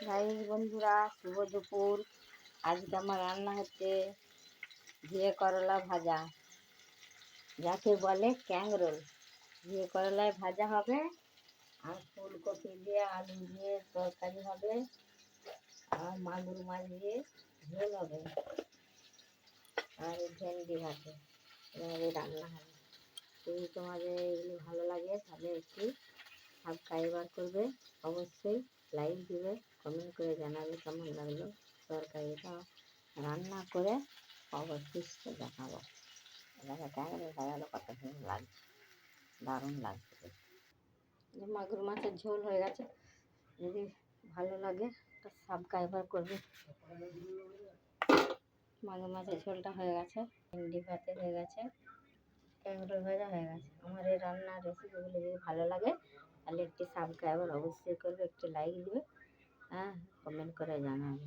High বন্ধুরা, শুভ দুপুর। আজকে আমার রান্না হচ্ছে ঘিয়ে করলা ভাজা, যাকে বলে ক্যাংরোল। ঘিয়ে করলায় ভাজা হবে, আর ফুলকপি দিয়ে আলু দিয়ে তরকারি হবে, আর মাগুর মাছ দিয়ে ঝোল হবে, আর ভেন্ডি ভাতে এভাবে রান্না হবে। যদি তোমাদের এগুলো ভালো লাগে তাহলে একটু সাবস্ক্রাইবার করবে, অবশ্যই লাইক দিবে, কমেন্ট করে জানাবে কেমন লাগলো তরকারিটা রান্না করে, অবশ্যই দেখাবো। এখানে ক্যামেরা দেখালো কত সুন্দর লাগছে, দারুণ লাগছে। মাগুর মাছের ঝোল হয়ে গেছে, যদি ভালো লাগে একটা সাবস্ক্রাইবার করবে। মাগুর মাছের ঝোলটা হয়ে গেছে, ভেন্ডি ভাতে হয়ে গেছে, ক্যাংরোল ভাজা হয়ে গেছে। আমার এই রান্নার রেসিপিগুলো যদি ভালো লাগে তাহলে একটি সাবস্ক্রাইবার অবশ্যই করবে, একটি লাইক দেবে, হ্যাঁ, কমেন্ট করে জানাবে।